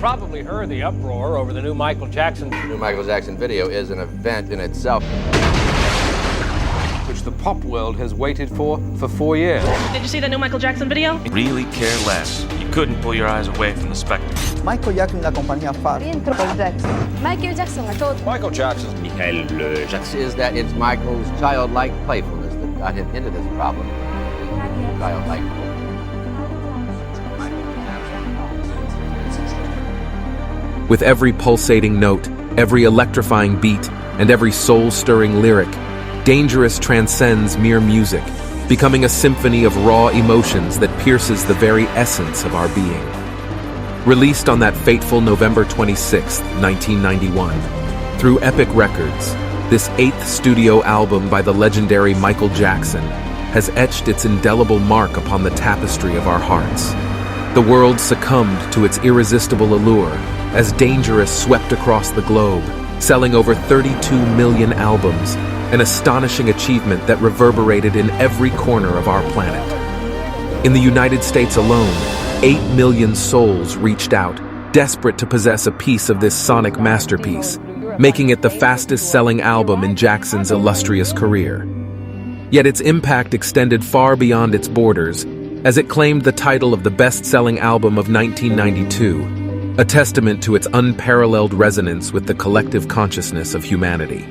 probably heard the uproar over the new Michael Jackson. The new Michael Jackson video is an event in itself, which the pop world has waited for 4 years. Did you see the new Michael Jackson video? Really care less. You couldn't pull your eyes away from the spectacle. Michael Jackson la compañía fa. Michael Jackson a todo. Michael Jackson. Michael Jackson. is that it's Michael's childlike playfulness that got him into this problem. Childlike. With every pulsating note, every electrifying beat, and every soul-stirring lyric, Dangerous transcends mere music, becoming a symphony of raw emotions that pierces the very essence of our being. Released on that fateful November 26, 1991, through Epic Records, this 8th studio album by the legendary Michael Jackson has etched its indelible mark upon the tapestry of our hearts. The world succumbed to its irresistible allure as Dangerous swept across the globe, selling over 32 million albums, an astonishing achievement that reverberated in every corner of our planet. In the United States alone, 8 million souls reached out, desperate to possess a piece of this sonic masterpiece, making it the fastest-selling album in Jackson's illustrious career. Yet its impact extended far beyond its borders, as it claimed the title of the best-selling album of 1992, a testament to its unparalleled resonance with the collective consciousness of humanity.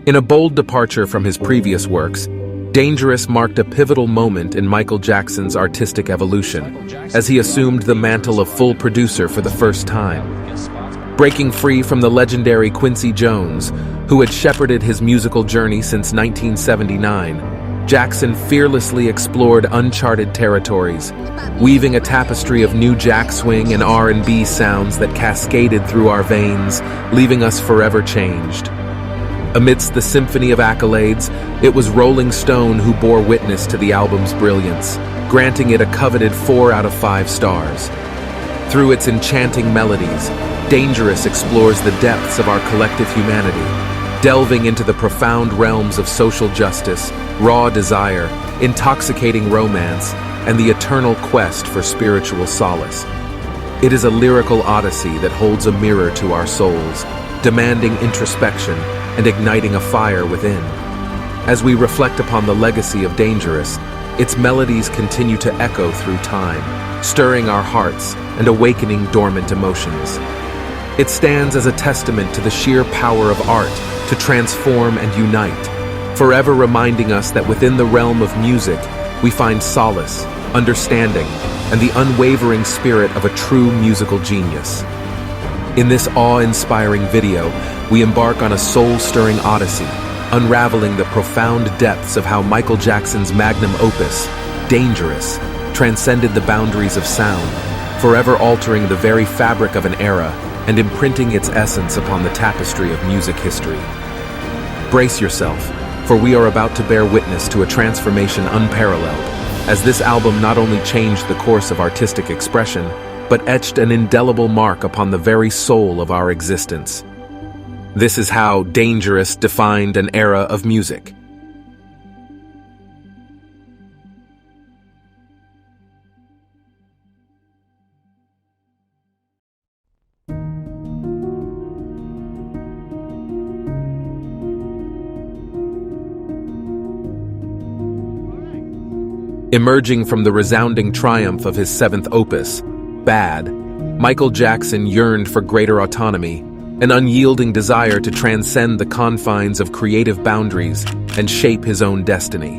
In a bold departure from his previous works, Dangerous marked a pivotal moment in Michael Jackson's artistic evolution, as he assumed the mantle of full producer for the first time. Breaking free from the legendary Quincy Jones, who had shepherded his musical journey since 1979, Jackson fearlessly explored uncharted territories, weaving a tapestry of new jack swing and R&B sounds that cascaded through our veins, leaving us forever changed. Amidst the symphony of accolades, it was Rolling Stone who bore witness to the album's brilliance, granting it a coveted 4 out of 5 stars. Through its enchanting melodies, Dangerous explores the depths of our collective humanity, delving into the profound realms of social justice, raw desire, intoxicating romance, and the eternal quest for spiritual solace. It is a lyrical odyssey that holds a mirror to our souls, demanding introspection and igniting a fire within. As we reflect upon the legacy of Dangerous, its melodies continue to echo through time, stirring our hearts and awakening dormant emotions. It stands as a testament to the sheer power of art to transform and unite, forever reminding us that within the realm of music, we find solace, understanding, and the unwavering spirit of a true musical genius. In this awe-inspiring video, we embark on a soul-stirring odyssey, unraveling the profound depths of how Michael Jackson's magnum opus, Dangerous, transcended the boundaries of sound, forever altering the very fabric of an era and imprinting its essence upon the tapestry of music history. Brace yourself, for we are about to bear witness to a transformation unparalleled, as this album not only changed the course of artistic expression, but etched an indelible mark upon the very soul of our existence. This is how Dangerous defined an era of music. Emerging from the resounding triumph of his 7th opus, Bad, Michael Jackson yearned for greater autonomy, an unyielding desire to transcend the confines of creative boundaries and shape his own destiny.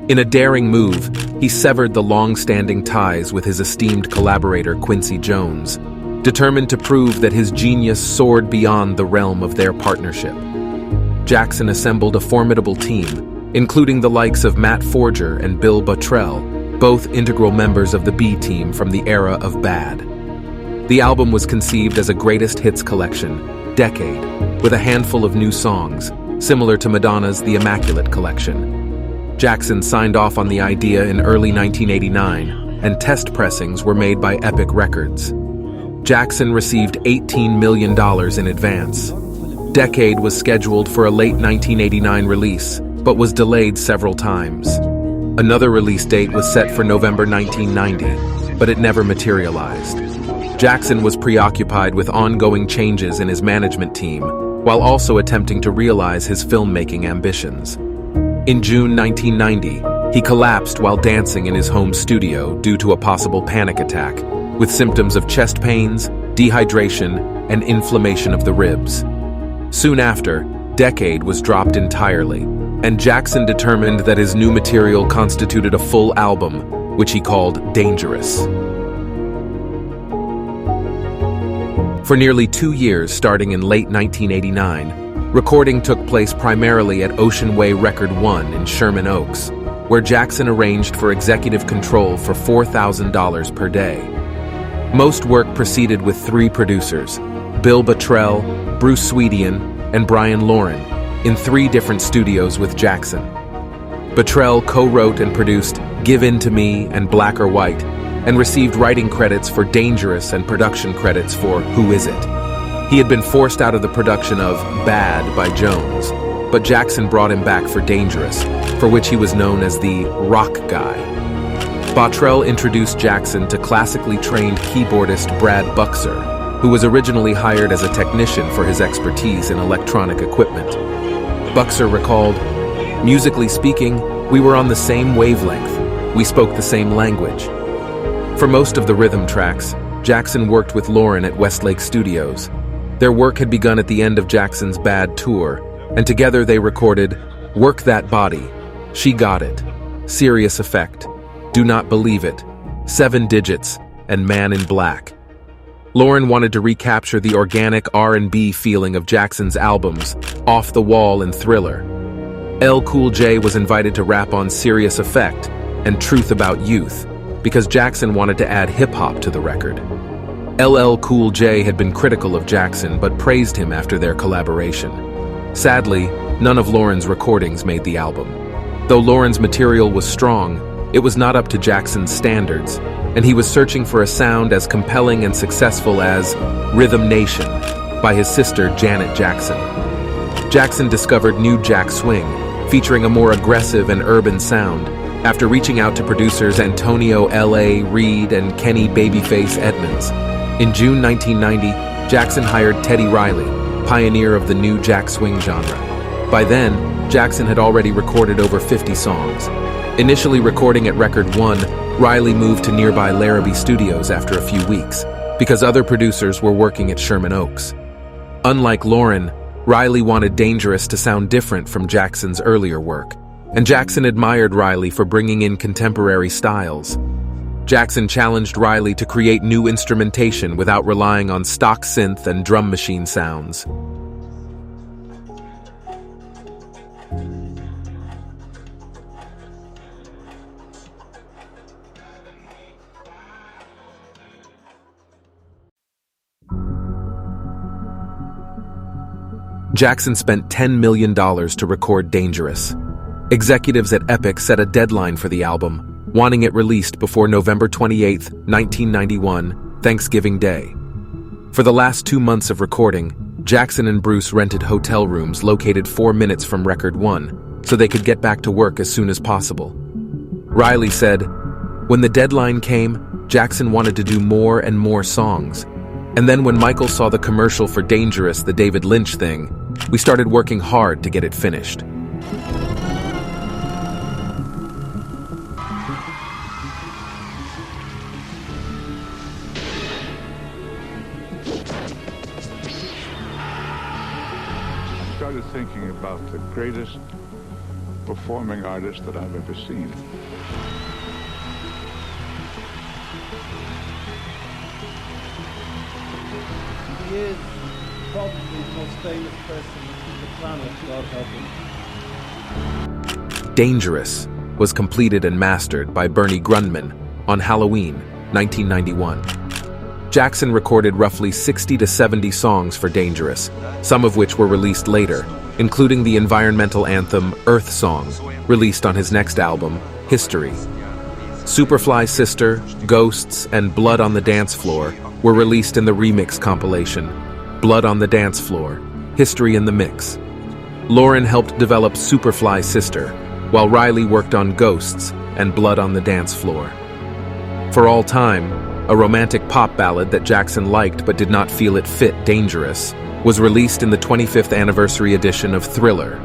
In a daring move, he severed the long-standing ties with his esteemed collaborator Quincy Jones, determined to prove that his genius soared beyond the realm of their partnership. Jackson assembled a formidable team, including the likes of Matt Forger and Bill Bottrell, both integral members of the B Team from the era of Bad. The album was conceived as a greatest hits collection, Decade, with a handful of new songs, similar to Madonna's The Immaculate Collection. Jackson signed off on the idea in early 1989, and test pressings were made by Epic Records. Jackson received $18 million in advance. Decade was scheduled for a late 1989 release, but was delayed several times. Another release date was set for November 1990, but it never materialized. Jackson was preoccupied with ongoing changes in his management team, while also attempting to realize his filmmaking ambitions. In June 1990, he collapsed while dancing in his home studio due to a possible panic attack, with symptoms of chest pains, dehydration, and inflammation of the ribs. Soon after, Decade was dropped entirely, and Jackson determined that his new material constituted a full album, which he called Dangerous. For nearly 2 years, starting in late 1989, recording took place primarily at Ocean Way Record 1 in Sherman Oaks, where Jackson arranged for executive control for $4,000 per day. Most work proceeded with 3 producers, Bill Bottrell, Bruce Swedian, and Brian Lauren, in 3 different studios with Jackson. Bottrell co-wrote and produced Give In To Me and Black or White, and received writing credits for Dangerous and production credits for Who Is It? He had been forced out of the production of Bad by Jones, but Jackson brought him back for Dangerous, for which he was known as the Rock Guy. Bottrell introduced Jackson to classically trained keyboardist Brad Buxer, who was originally hired as a technician for his expertise in electronic equipment. Buxer recalled, "Musically speaking, we were on the same wavelength. We spoke the same language." For most of the rhythm tracks, Jackson worked with Lauren at Westlake Studios. Their work had begun at the end of Jackson's Bad tour, and together they recorded Work That Body, She Got It, Serious Effect, Do Not Believe It, 7 Digits, and Man in Black. Lauren wanted to recapture the organic R&B feeling of Jackson's albums, Off the Wall and Thriller. LL Cool J was invited to rap on Serious Effect and Truth About Youth, because Jackson wanted to add hip-hop to the record. LL Cool J had been critical of Jackson but praised him after their collaboration. Sadly, none of Lauren's recordings made the album. Though Lauren's material was strong, it was not up to Jackson's standards, and he was searching for a sound as compelling and successful as Rhythm Nation by his sister Janet Jackson. Jackson discovered New Jack Swing, featuring a more aggressive and urban sound, after reaching out to producers Antonio L.A. Reid and Kenny Babyface Edmonds. In June 1990, Jackson hired Teddy Riley, pioneer of the New Jack Swing genre. By then, Jackson had already recorded over 50 songs. Initially recording at Record 1, Riley moved to nearby Larrabee Studios after a few weeks, because other producers were working at Sherman Oaks. Unlike Lauren, Riley wanted Dangerous to sound different from Jackson's earlier work, and Jackson admired Riley for bringing in contemporary styles. Jackson challenged Riley to create new instrumentation without relying on stock synth and drum machine sounds. Jackson spent $10 million to record Dangerous. Executives at Epic set a deadline for the album, wanting it released before November 28, 1991, Thanksgiving Day. For the last 2 months of recording, Jackson and Bruce rented hotel rooms located 4 minutes from Record 1, so they could get back to work as soon as possible. Riley said, "When the deadline came, Jackson wanted to do more and more songs. And then when Michael saw the commercial for Dangerous, the David Lynch thing, we started working hard to get it finished." I started thinking about the greatest performing artist that I've ever seen. He is probably the most famous person on the planet, God help him. Dangerous was completed and mastered by Bernie Grundman on Halloween, 1991. Jackson recorded roughly 60 to 70 songs for Dangerous, some of which were released later, including the environmental anthem Earth Song, released on his next album, History. Superfly Sister, Ghosts, and Blood on the Dance Floor were released in the remix compilation, Blood on the Dance Floor, History in the Mix. Lauren helped develop Superfly Sister, while Riley worked on Ghosts and Blood on the Dance Floor. For all time, a romantic pop ballad that Jackson liked but did not feel it fit Dangerous, was released in the 25th anniversary edition of Thriller.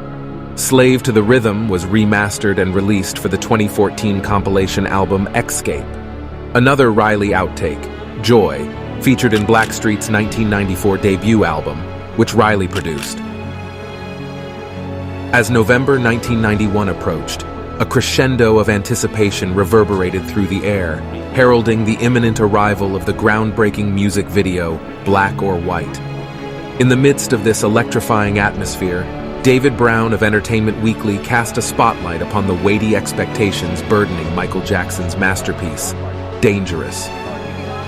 Slave to the Rhythm was remastered and released for the 2014 compilation album Escape. Another Riley outtake, Joy, featured in Blackstreet's 1994 debut album, which Riley produced. As November 1991 approached, a crescendo of anticipation reverberated through the air, heralding the imminent arrival of the groundbreaking music video, Black or White. In the midst of this electrifying atmosphere, David Brown of Entertainment Weekly cast a spotlight upon the weighty expectations burdening Michael Jackson's masterpiece, Dangerous.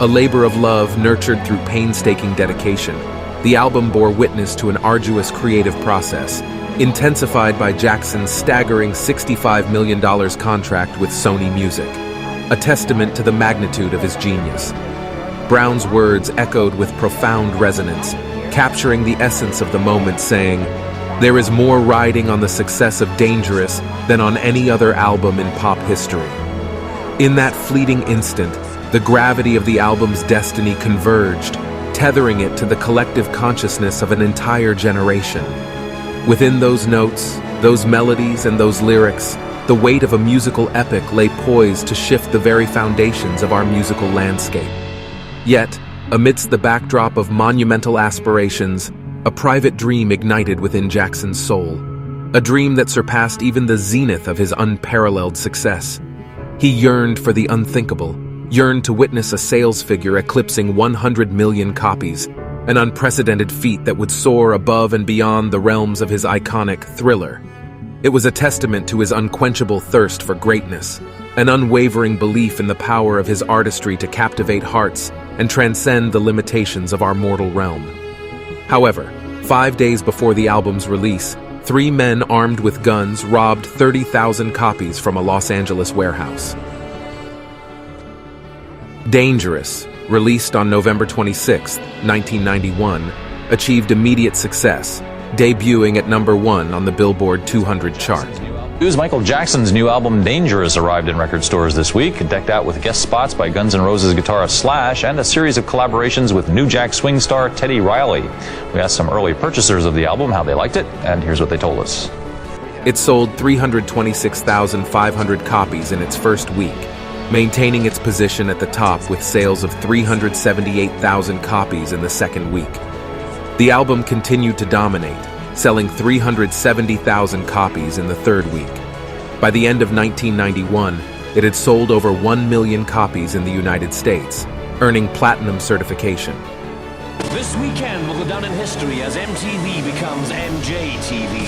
A labor of love nurtured through painstaking dedication, the album bore witness to an arduous creative process, intensified by Jackson's staggering $65 million contract with Sony Music, a testament to the magnitude of his genius. Brown's words echoed with profound resonance, capturing the essence of the moment, saying, "There is more riding on the success of Dangerous than on any other album in pop history." In that fleeting instant, the gravity of the album's destiny converged, tethering it to the collective consciousness of an entire generation. Within those notes, those melodies, and those lyrics, the weight of a musical epic lay poised to shift the very foundations of our musical landscape. Yet, amidst the backdrop of monumental aspirations, a private dream ignited within Jackson's soul, a dream that surpassed even the zenith of his unparalleled success. He yearned for the unthinkable, yearned to witness a sales figure eclipsing 100 million copies, an unprecedented feat that would soar above and beyond the realms of his iconic Thriller. It was a testament to his unquenchable thirst for greatness, an unwavering belief in the power of his artistry to captivate hearts and transcend the limitations of our mortal realm. However, 5 days before the album's release, 3 men armed with guns robbed 30,000 copies from a Los Angeles warehouse. Dangerous, released on November 26, 1991, achieved immediate success, debuting at #1 on the Billboard 200 chart. Michael Jackson's new album Dangerous arrived in record stores this week, decked out with guest spots by Guns N' Roses guitarist Slash and a series of collaborations with New Jack Swing star Teddy Riley. We asked some early purchasers of the album how they liked it, and here's what they told us. It sold 326,500 copies in its first week, maintaining its position at the top with sales of 378,000 copies in the second week. The album continued to dominate, selling 370,000 copies in the third week. By the end of 1991, it had sold over 1 million copies in the United States, earning platinum certification. This weekend will go down in history as MTV becomes MJTV.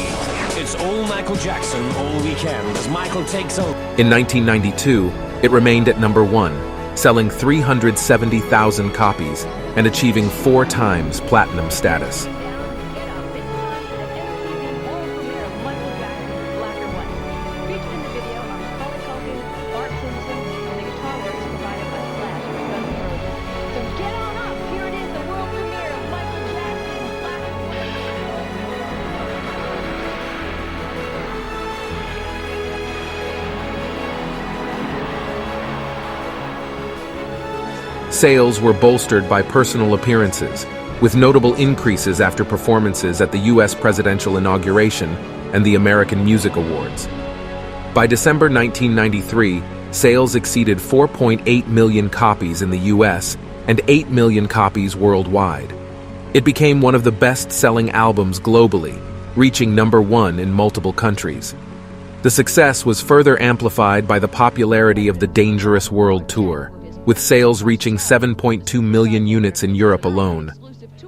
It's all Michael Jackson all weekend as Michael takes over. In 1992, it remained at #1, selling 370,000 copies and achieving 4 times platinum status. Sales were bolstered by personal appearances, with notable increases after performances at the U.S. presidential inauguration and the American Music Awards. By December 1993, sales exceeded 4.8 million copies in the U.S. and 8 million copies worldwide. It became one of the best-selling albums globally, reaching #1 in multiple countries. The success was further amplified by the popularity of the Dangerous World Tour, with sales reaching 7.2 million units in Europe alone.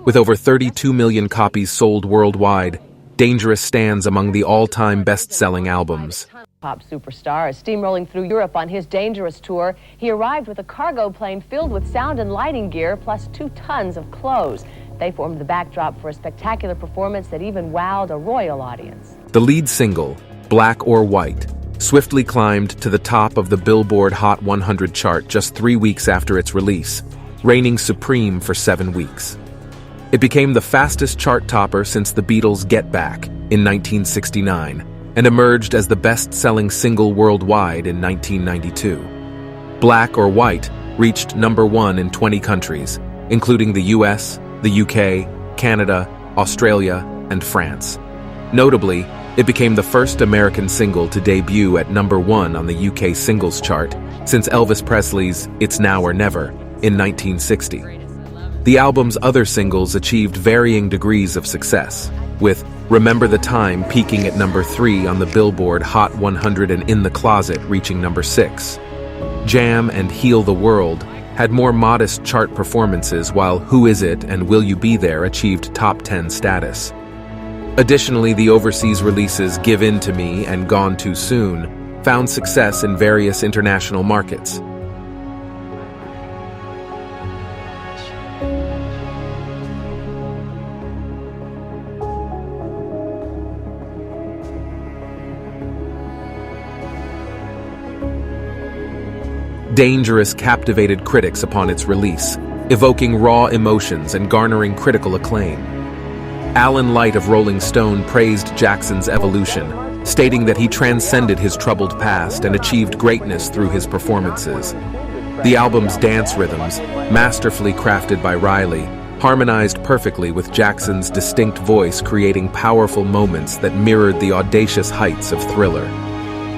With over 32 million copies sold worldwide, Dangerous stands among the all-time best-selling albums. Pop superstar is steamrolling through Europe on his Dangerous tour. He arrived with a cargo plane filled with sound and lighting gear, plus 2 tons of clothes. They formed the backdrop for a spectacular performance that even wowed a royal audience. The lead single, Black or White, swiftly climbed to the top of the Billboard Hot 100 chart just 3 weeks after its release, reigning supreme for 7 weeks. It became the fastest chart topper since the Beatles' Get Back in 1969 and emerged as the best-selling single worldwide in 1992. Black or White reached #1 in 20 countries, including the US, the UK, Canada, Australia, and France. Notably, it became the first American single to debut at #1 on the UK singles chart since Elvis Presley's It's Now or Never in 1960. The album's other singles achieved varying degrees of success, with Remember the Time peaking at #3 on the Billboard Hot 100 and In the Closet reaching #6. Jam and Heal the World had more modest chart performances, while Who Is It and Will You Be There achieved top 10 status. Additionally, the overseas releases Give In to Me and Gone Too Soon found success in various international markets. Dangerous captivated critics upon its release, evoking raw emotions and garnering critical acclaim. Alan Light of Rolling Stone praised Jackson's evolution, stating that he transcended his troubled past and achieved greatness through his performances. The album's dance rhythms, masterfully crafted by Riley, harmonized perfectly with Jackson's distinct voice, creating powerful moments that mirrored the audacious heights of Thriller.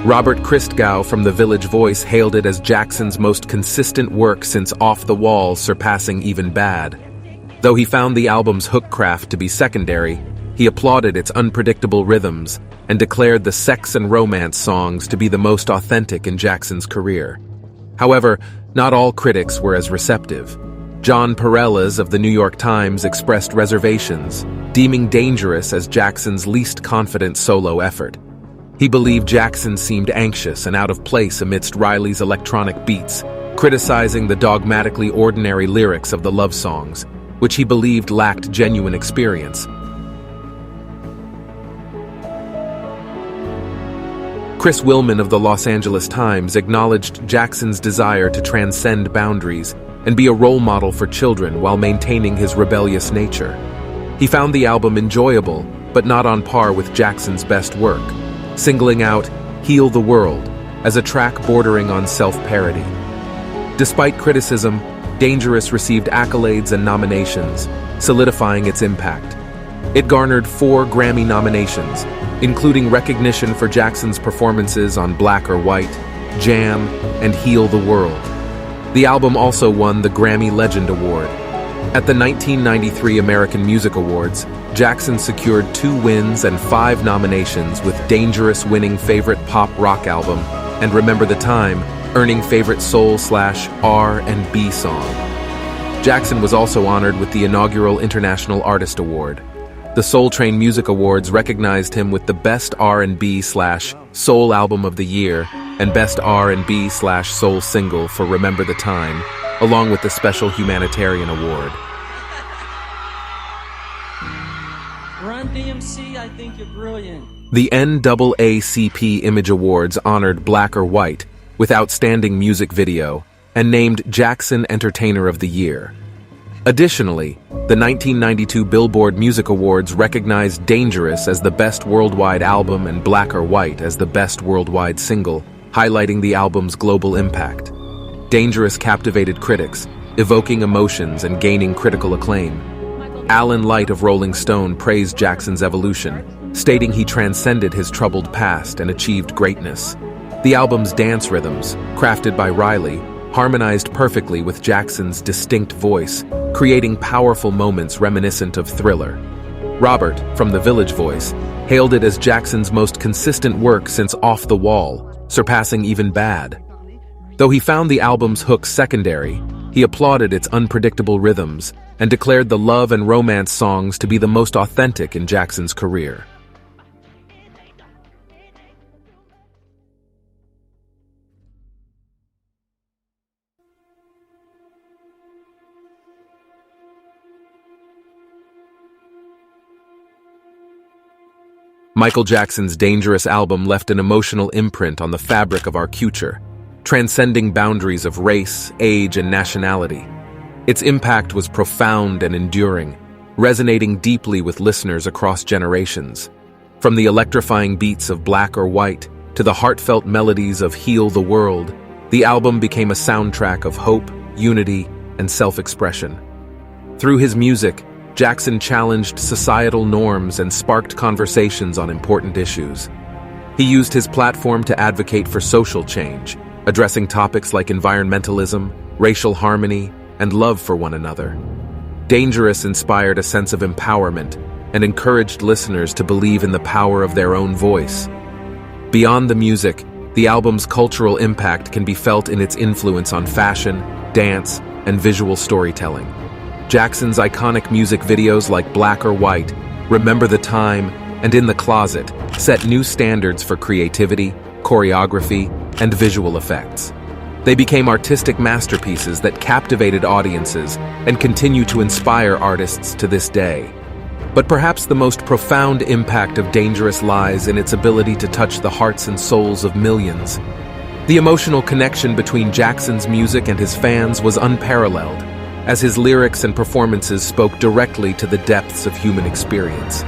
Robert Christgau from The Village Voice hailed it as Jackson's most consistent work since Off the Wall, surpassing Even Bad. Though he found the album's hookcraft to be secondary, he applauded its unpredictable rhythms and declared the sex and romance songs to be the most authentic in Jackson's career. However, not all critics were as receptive. John Perellas of the New York Times expressed reservations, deeming Dangerous as Jackson's least confident solo effort. He believed Jackson seemed anxious and out of place amidst Riley's electronic beats, criticizing the dogmatically ordinary lyrics of the love songs, which he believed lacked genuine experience. Chris Willman of the Los Angeles Times acknowledged Jackson's desire to transcend boundaries and be a role model for children while maintaining his rebellious nature. He found the album enjoyable, but not on par with Jackson's best work, singling out Heal the World as a track bordering on self-parody. Despite criticism, Dangerous received accolades and nominations, solidifying its impact. It garnered 4 Grammy nominations, including recognition for Jackson's performances on Black or White, Jam, and Heal the World. The album also won the Grammy Legend Award. At the 1993 American Music Awards, Jackson secured 2 wins and 5 nominations, with Dangerous winning Favorite Pop Rock Album and Remember the Time earning Favorite Soul/R&B Song. Jackson was also honored with the inaugural International Artist Award. The Soul Train Music Awards recognized him with the Best R&B/Soul Album of the Year and Best R&B/Soul Single for Remember the Time, along with the Special Humanitarian Award. Run DMC, I think you're brilliant. The NAACP Image Awards honored Black or White with Outstanding Music Video and named Jackson Entertainer of the Year. Additionally, the 1992 Billboard Music Awards recognized Dangerous as the Best Worldwide Album and Black or White as the Best Worldwide Single, highlighting the album's global impact. Dangerous captivated critics, evoking emotions and gaining critical acclaim. Alan Light of Rolling Stone praised Jackson's evolution, stating he transcended his troubled past and achieved greatness. The album's dance rhythms, crafted by Riley, harmonized perfectly with Jackson's distinct voice, creating powerful moments reminiscent of Thriller. Robert, from The Village Voice, hailed it as Jackson's most consistent work since Off the Wall, surpassing Even Bad. Though he found the album's hook secondary, he applauded its unpredictable rhythms and declared the love and romance songs to be the most authentic in Jackson's career. Michael Jackson's Dangerous album left an emotional imprint on the fabric of our culture, transcending boundaries of race, age, and nationality. Its impact was profound and enduring, resonating deeply with listeners across generations. From the electrifying beats of Black or White to the heartfelt melodies of Heal the World, the album became a soundtrack of hope, unity, and self-expression. Through his music, Jackson challenged societal norms and sparked conversations on important issues. He used his platform to advocate for social change, addressing topics like environmentalism, racial harmony, and love for one another. Dangerous inspired a sense of empowerment and encouraged listeners to believe in the power of their own voice. Beyond the music, the album's cultural impact can be felt in its influence on fashion, dance, and visual storytelling. Jackson's iconic music videos like Black or White, Remember the Time, and In the Closet set new standards for creativity, choreography, and visual effects. They became artistic masterpieces that captivated audiences and continue to inspire artists to this day. But perhaps the most profound impact of Dangerous lies in its ability to touch the hearts and souls of millions. The emotional connection between Jackson's music and his fans was unparalleled, as his lyrics and performances spoke directly to the depths of human experience.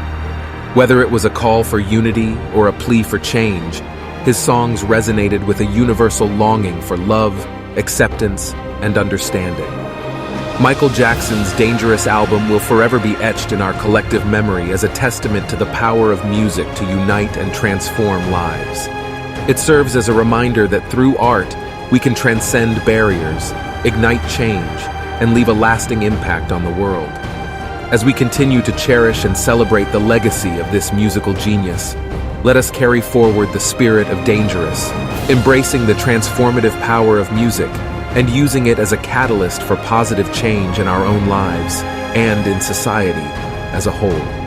Whether it was a call for unity or a plea for change, his songs resonated with a universal longing for love, acceptance, and understanding. Michael Jackson's Dangerous album will forever be etched in our collective memory as a testament to the power of music to unite and transform lives. It serves as a reminder that through art, we can transcend barriers, ignite change, and leave a lasting impact on the world. As we continue to cherish and celebrate the legacy of this musical genius, let us carry forward the spirit of Dangerous, embracing the transformative power of music and using it as a catalyst for positive change in our own lives and in society as a whole.